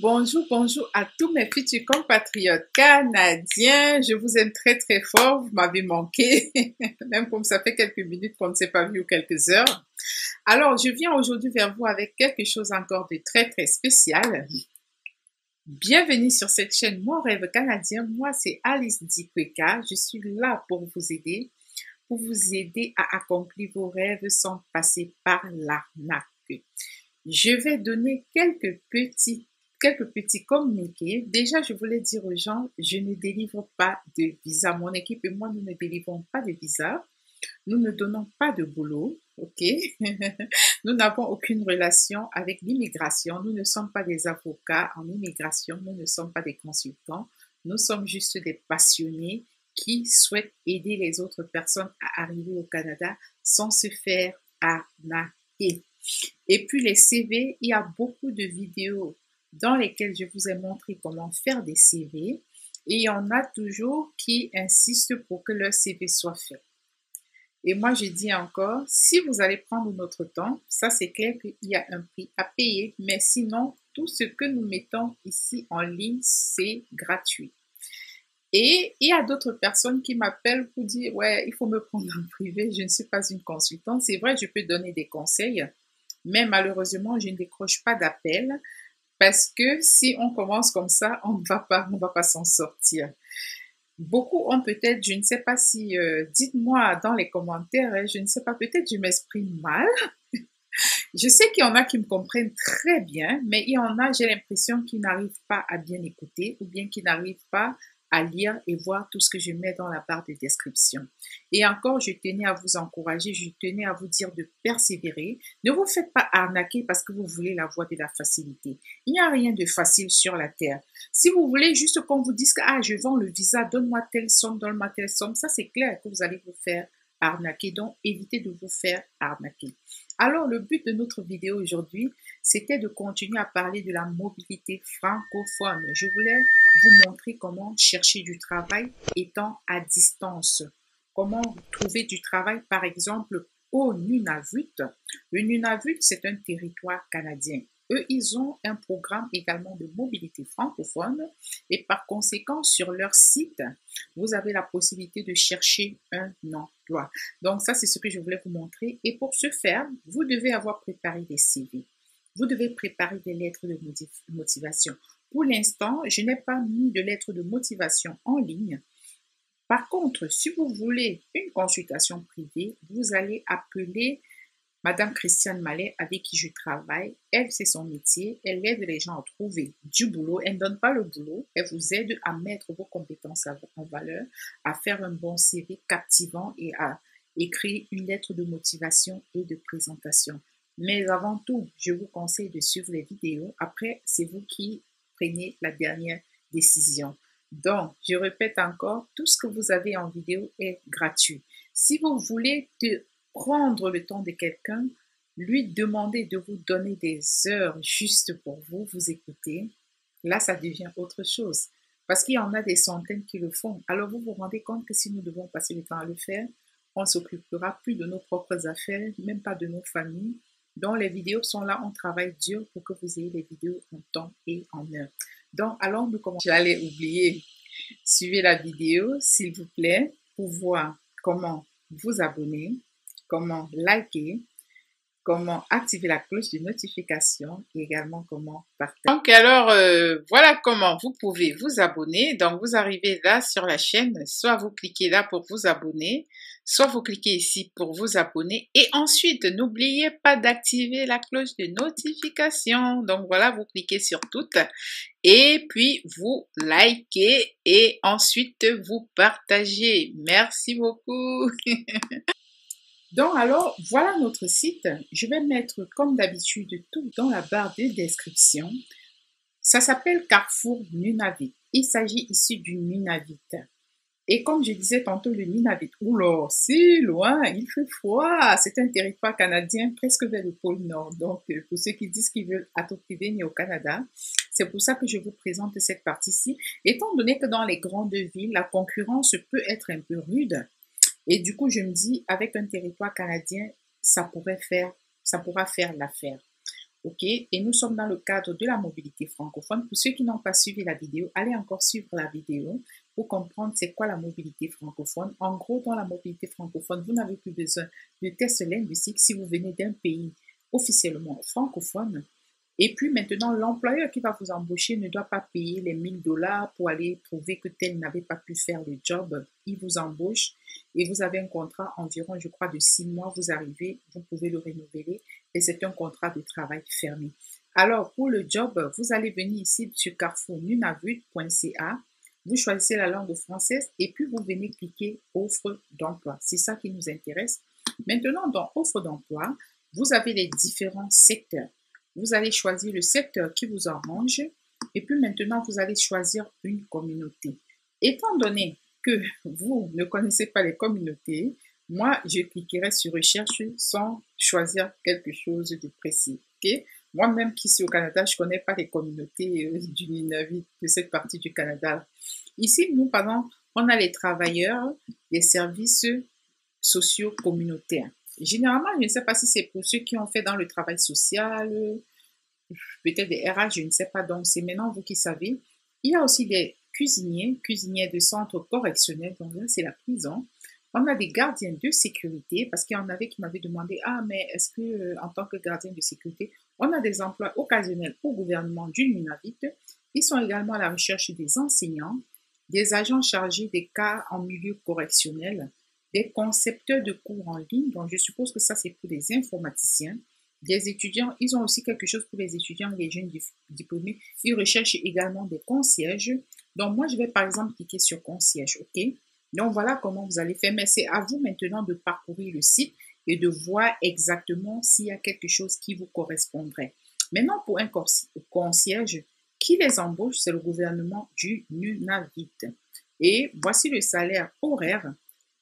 Bonjour à tous mes futurs compatriotes canadiens. Je vous aime très très fort, vous m'avez manqué, même comme ça fait quelques minutes qu'on ne s'est pas vu ou quelques heures. Alors, je viens aujourd'hui vers vous avec quelque chose encore de très très spécial. Bienvenue sur cette chaîne Mon Rêve Canadien. Moi, c'est Alice Dikweka. Je suis là pour vous aider à accomplir vos rêves sans passer par l'arnaque. Je vais donner quelques petits communiqués. Déjà, je voulais dire aux gens, je ne délivre pas de visa. Mon équipe et moi, nous ne délivrons pas de visa. Nous ne donnons pas de boulot, ok? Nous n'avons aucune relation avec l'immigration. Nous ne sommes pas des avocats en immigration. Nous ne sommes pas des consultants. Nous sommes juste des passionnés qui souhaitent aider les autres personnes à arriver au Canada sans se faire arnaquer. Et puis les CV, il y a beaucoup de vidéos dans lesquelles je vous ai montré comment faire des CV. Et il y en a toujours qui insistent pour que leur CV soit fait. Et moi, je dis encore, si vous allez prendre notre temps, ça c'est clair qu'il y a un prix à payer. Mais sinon, tout ce que nous mettons ici en ligne, c'est gratuit. Et il y a d'autres personnes qui m'appellent pour dire, ouais, il faut me prendre en privé, je ne suis pas une consultante. C'est vrai, je peux donner des conseils, mais malheureusement, je ne décroche pas d'appel parce que si on commence comme ça, on ne va pas s'en sortir. Beaucoup ont peut-être, je ne sais pas si, dites-moi dans les commentaires, hein, je ne sais pas, peut-être je m'exprime mal. Je sais qu'il y en a qui me comprennent très bien, mais il y en a, j'ai l'impression qu'ils n'arrivent pas à bien écouter ou bien qu'ils n'arrivent pas à lire et voir tout ce que je mets dans la barre de description. Et encore, je tenais à vous encourager, je tenais à vous dire de persévérer. Ne vous faites pas arnaquer parce que vous voulez la voie de la facilité. Il n'y a rien de facile sur la terre. Si vous voulez juste qu'on vous dise que ah, je vends le visa, donne-moi telle somme, donne-moi telle somme, ça c'est clair que vous allez vous faire arnaquer. Donc, évitez de vous faire arnaquer. Alors, le but de notre vidéo aujourd'hui, c'était de continuer à parler de la mobilité francophone. Je voulais vous montrer comment chercher du travail étant à distance. Comment trouver du travail, par exemple, au Nunavut. Le Nunavut, c'est un territoire canadien. Eux, ils ont un programme également de mobilité francophone et par conséquent, sur leur site, vous avez la possibilité de chercher un emploi. Donc ça, c'est ce que je voulais vous montrer. Et pour ce faire, vous devez avoir préparé des CV. Vous devez préparer des lettres de motivation. Pour l'instant, je n'ai pas mis de lettres de motivation en ligne. Par contre, si vous voulez une consultation privée, vous allez appeler Madame Christiane Mallet, avec qui je travaille. Elle, c'est son métier. Elle aide les gens à trouver du boulot. Elle ne donne pas le boulot. Elle vous aide à mettre vos compétences en valeur, à faire un bon CV captivant et à écrire une lettre de motivation et de présentation. Mais avant tout, je vous conseille de suivre les vidéos. Après, c'est vous qui prenez la dernière décision. Donc, je répète encore, tout ce que vous avez en vidéo est gratuit. Si vous voulez prendre le temps de quelqu'un, lui demander de vous donner des heures juste pour vous, vous écouter, là, ça devient autre chose. Parce qu'il y en a des centaines qui le font. Alors, vous vous rendez compte que si nous devons passer le temps à le faire, on ne s'occupera plus de nos propres affaires, même pas de nos familles. Donc, les vidéos sont là, on travaille dur pour que vous ayez les vidéos en temps et en heure. Donc, allons nous commencer. J'allais oublier. Suivez la vidéo, s'il vous plaît, pour voir comment vous abonner, comment liker, comment activer la cloche de notification et également comment partager. Donc alors, voilà comment vous pouvez vous abonner. Donc vous arrivez là sur la chaîne, soit vous cliquez là pour vous abonner, soit vous cliquez ici pour vous abonner. Et ensuite, n'oubliez pas d'activer la cloche de notification. Donc voilà, vous cliquez sur toutes. Et puis, vous likez et ensuite, vous partagez. Merci beaucoup. Donc, alors, voilà notre site. Je vais mettre, comme d'habitude, tout dans la barre de description. Ça s'appelle Carrefour Nunavut. Il s'agit ici du Nunavut. Et comme je disais tantôt, le Nunavut, oula, si loin, il fait froid. C'est un territoire canadien presque vers le pôle Nord. Donc, pour ceux qui disent qu'ils veulent à tout prix venir au Canada, c'est pour ça que je vous présente cette partie-ci. Étant donné que dans les grandes villes, la concurrence peut être un peu rude. Et du coup, je me dis, avec un territoire canadien, ça pourra faire l'affaire. OK? Et nous sommes dans le cadre de la mobilité francophone. Pour ceux qui n'ont pas suivi la vidéo, allez encore suivre la vidéo pour comprendre c'est quoi la mobilité francophone. En gros, dans la mobilité francophone, vous n'avez plus besoin de tests linguistiques si vous venez d'un pays officiellement francophone. Et puis maintenant, l'employeur qui va vous embaucher ne doit pas payer les 1000 $ pour aller prouver que tel n'avait pas pu faire le job. Il vous embauche et vous avez un contrat environ, je crois, de 6 mois. Vous arrivez, vous pouvez le renouveler et c'est un contrat de travail fermé. Alors, pour le job, vous allez venir ici sur carrefournunavut.ca. Vous choisissez la langue française et puis vous venez cliquer offre d'emploi. C'est ça qui nous intéresse. Maintenant, dans offre d'emploi, vous avez les différents secteurs. Vous allez choisir le secteur qui vous arrange et puis maintenant, vous allez choisir une communauté. Étant donné que vous ne connaissez pas les communautés, moi, je cliquerai sur recherche sans choisir quelque chose de précis. Okay? Moi-même qui suis au Canada, je ne connais pas les communautés du Nunavut, de cette partie du Canada. Ici, nous, par exemple, on a les travailleurs des services sociaux communautaires. Généralement, je ne sais pas si c'est pour ceux qui ont fait dans le travail social, peut-être des RH, je ne sais pas. Donc, c'est maintenant vous qui savez. Il y a aussi des cuisiniers de centres correctionnels. Donc là, c'est la prison. On a des gardiens de sécurité parce qu'il y en avait qui m'avaient demandé, ah, mais est-ce que en tant que gardien de sécurité, on a des emplois occasionnels au gouvernement du Nunavut. Ils sont également à la recherche des enseignants, des agents chargés des cas en milieu correctionnel, des concepteurs de cours en ligne. Donc, je suppose que ça, c'est pour les informaticiens. Des étudiants, ils ont aussi quelque chose pour les étudiants, les jeunes diplômés. Ils recherchent également des concierges. Donc, moi, je vais par exemple cliquer sur concierge, OK? Donc, voilà comment vous allez faire. Mais c'est à vous maintenant de parcourir le site et de voir exactement s'il y a quelque chose qui vous correspondrait. Maintenant, pour un concierge, qui les embauche, c'est le gouvernement du Nunavut. Et voici le salaire horaire.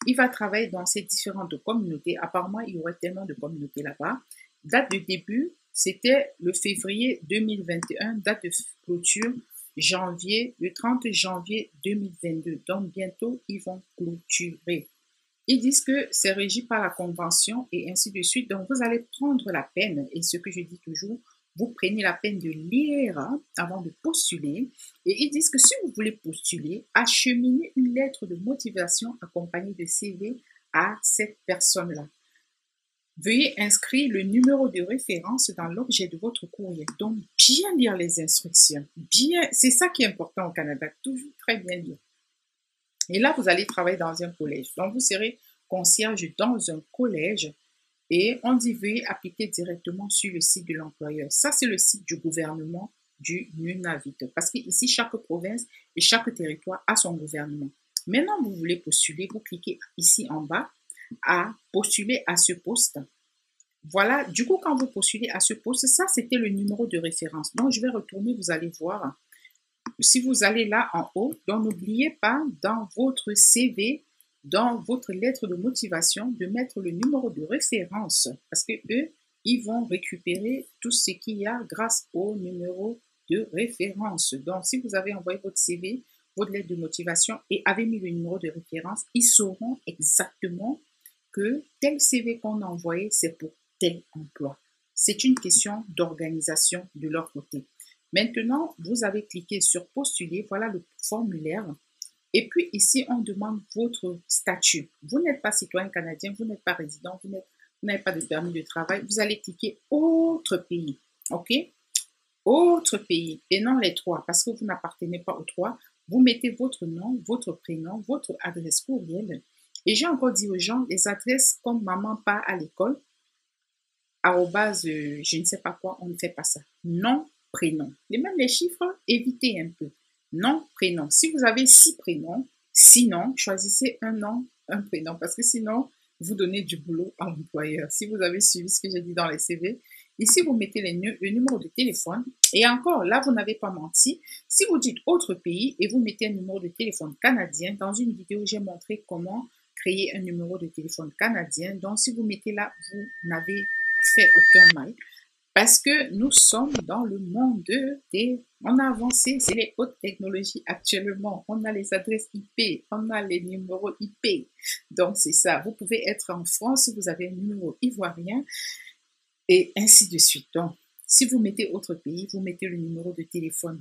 Il va travailler dans ces différentes communautés. Apparemment, il y aurait tellement de communautés là-bas. Date de début, c'était le février 2021. Date de clôture, le 30 janvier 2022. Donc, bientôt, ils vont clôturer. Ils disent que c'est régi par la convention et ainsi de suite. Donc, vous allez prendre la peine, et ce que je dis toujours, vous prenez la peine de lire avant de postuler. Et ils disent que si vous voulez postuler, acheminez une lettre de motivation accompagnée de CV à cette personne-là. Veuillez inscrire le numéro de référence dans l'objet de votre courrier. Donc, bien lire les instructions. C'est ça qui est important au Canada. Toujours très bien lire. Et là, vous allez travailler dans un collège. Donc, vous serez concierge dans un collège. Et on dit veuillez appliquer directement sur le site de l'employeur. Ça, c'est le site du gouvernement du Nunavut. Parce qu'ici, chaque province et chaque territoire a son gouvernement. Maintenant, vous voulez postuler, vous cliquez ici en bas à postuler à ce poste. Voilà, du coup, quand vous postulez à ce poste, ça, c'était le numéro de référence. Donc, je vais retourner, vous allez voir. Si vous allez là en haut, donc n'oubliez pas dans votre CV, dans votre lettre de motivation, de mettre le numéro de référence parce que eux, ils vont récupérer tout ce qu'il y a grâce au numéro de référence. Donc, si vous avez envoyé votre CV, votre lettre de motivation et avez mis le numéro de référence, ils sauront exactement que tel CV qu'on a envoyé, c'est pour tel emploi. C'est une question d'organisation de leur côté. Maintenant, vous avez cliqué sur postuler. Voilà le formulaire. Et puis ici, on demande votre statut. Vous n'êtes pas citoyen canadien, vous n'êtes pas résident, vous n'avez pas de permis de travail. Vous allez cliquer autre pays. OK? Autre pays et non les trois parce que vous n'appartenez pas aux trois. Vous mettez votre nom, votre prénom, votre adresse courriel. Et j'ai encore dit aux gens, les adresses comme maman part à l'école, arrobase, je ne sais pas quoi, on ne fait pas ça. Nom, prénom. Et même les chiffres, évitez un peu. Nom, prénom. Si vous avez 6 prénoms, sinon, choisissez un nom, un prénom, parce que sinon, vous donnez du boulot à l'employeur. Si vous avez suivi ce que j'ai dit dans les CV, ici, vous mettez le numéro de téléphone. Et encore, là, vous n'avez pas menti. Si vous dites autre pays et vous mettez un numéro de téléphone canadien, dans une vidéo, j'ai montré comment créer un numéro de téléphone canadien. Donc, si vous mettez là, vous n'avez fait aucun mal. Parce que nous sommes dans le monde on a avancé, c'est les hautes technologies actuellement. On a les adresses IP, on a les numéros IP. Donc, c'est ça. Vous pouvez être en France, vous avez un numéro ivoirien et ainsi de suite. Donc, Si vous mettez autre pays, vous mettez le numéro de téléphone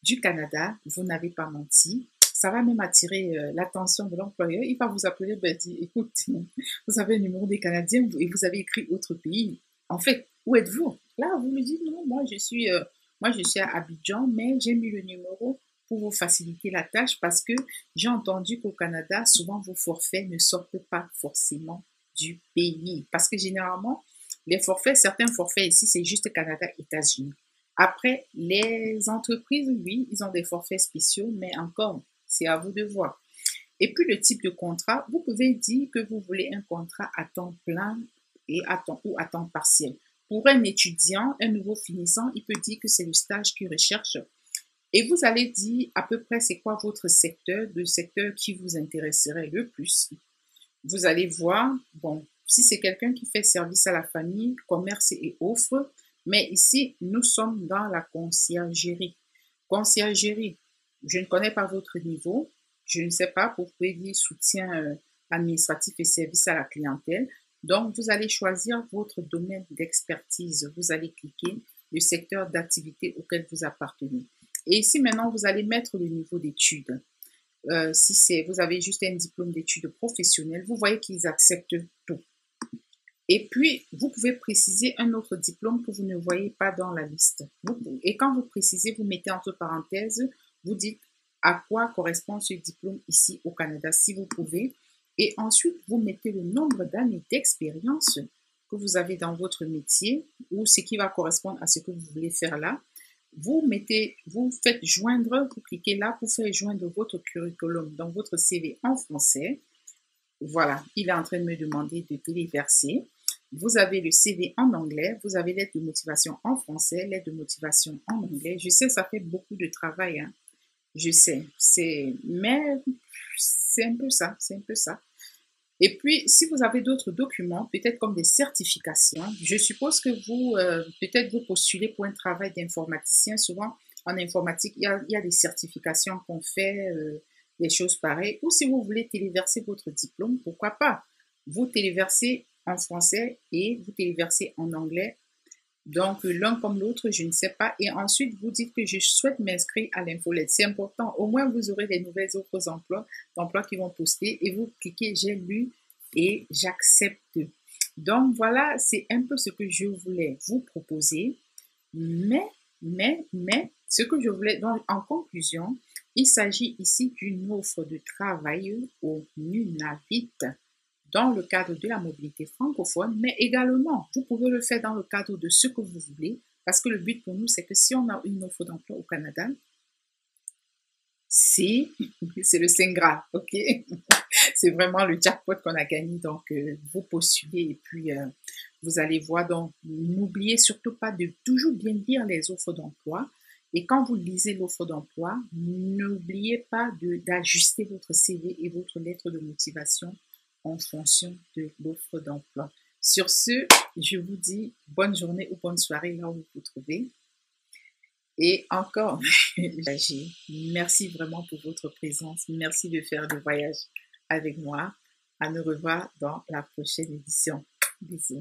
du Canada, vous n'avez pas menti. Ça va même attirer l'attention de l'employeur. Il va vous appeler, ben, dire, écoute, vous avez un numéro des Canadiens et vous avez écrit autre pays. En fait, où êtes-vous? Là, vous me dites, non, moi je suis à Abidjan, mais j'ai mis le numéro pour vous faciliter la tâche parce que j'ai entendu qu'au Canada, souvent vos forfaits ne sortent pas forcément du pays. Parce que généralement, les forfaits, certains forfaits ici, c'est juste Canada, États-Unis. Après, les entreprises, oui, ils ont des forfaits spéciaux, mais encore, c'est à vous de voir. Et puis, le type de contrat, vous pouvez dire que vous voulez un contrat à temps plein et à temps partiel. Pour un étudiant, un nouveau finissant, il peut dire que c'est le stage qu'il recherche. Et vous allez dire à peu près c'est quoi votre secteur, le secteur qui vous intéresserait le plus. Vous allez voir, bon, si c'est quelqu'un qui fait service à la famille, commerce et offres, mais ici, nous sommes dans la conciergerie. Conciergerie, je ne connais pas votre niveau, je ne sais pas, vous pouvez dire soutien administratif et service à la clientèle. Donc, vous allez choisir votre domaine d'expertise. Vous allez cliquer le secteur d'activité auquel vous appartenez. Et ici, maintenant, vous allez mettre le niveau d'études. Si vous avez juste un diplôme d'études professionnelles, vous voyez qu'ils acceptent tout. Et puis, vous pouvez préciser un autre diplôme que vous ne voyez pas dans la liste. Et quand vous précisez, vous mettez entre parenthèses, vous dites à quoi correspond ce diplôme ici au Canada, si vous pouvez. Et ensuite, vous mettez le nombre d'années d'expérience que vous avez dans votre métier ou ce qui va correspondre à ce que vous voulez faire là. Vous faites joindre, vous cliquez là pour faire joindre votre curriculum dans votre CV en français. Voilà, il est en train de me demander de téléverser. Vous avez le CV en anglais, vous avez l'aide de motivation en français, l'aide de motivation en anglais. Je sais, ça fait beaucoup de travail, hein. Je sais, mais c'est un peu ça, c'est un peu ça. Et puis, si vous avez d'autres documents, peut-être comme des certifications, je suppose que peut-être vous postulez pour un travail d'informaticien. Souvent, en informatique, il y a des certifications qu'on fait, des choses pareilles. Ou si vous voulez téléverser votre diplôme, pourquoi pas? Vous téléversez en français et vous téléversez en anglais. Donc, l'un comme l'autre, je ne sais pas. Et ensuite, vous dites que je souhaite m'inscrire à l'infolette. C'est important. Au moins, vous aurez des nouvelles offres d'emploi qui vont poster et vous cliquez j'ai lu et j'accepte. Donc, voilà, c'est un peu ce que je voulais vous proposer. Mais, ce que je voulais, donc, en conclusion, il s'agit ici d'une offre de travail au Nunavut dans le cadre de la mobilité francophone, mais également, vous pouvez le faire dans le cadre de ce que vous voulez, parce que le but pour nous, c'est que si on a une offre d'emploi au Canada, c'est le Saint Graal, ok? C'est vraiment le jackpot qu'on a gagné, donc vous postulez et puis vous allez voir. Donc, n'oubliez surtout pas de toujours bien lire les offres d'emploi. Et quand vous lisez l'offre d'emploi, n'oubliez pas d'ajuster votre CV et votre lettre de motivation en fonction de l'offre d'emploi. Sur ce, je vous dis bonne journée ou bonne soirée là où vous vous trouvez. Et encore, merci vraiment pour votre présence. Merci de faire le voyage avec moi. À nous revoir dans la prochaine édition. Bisous.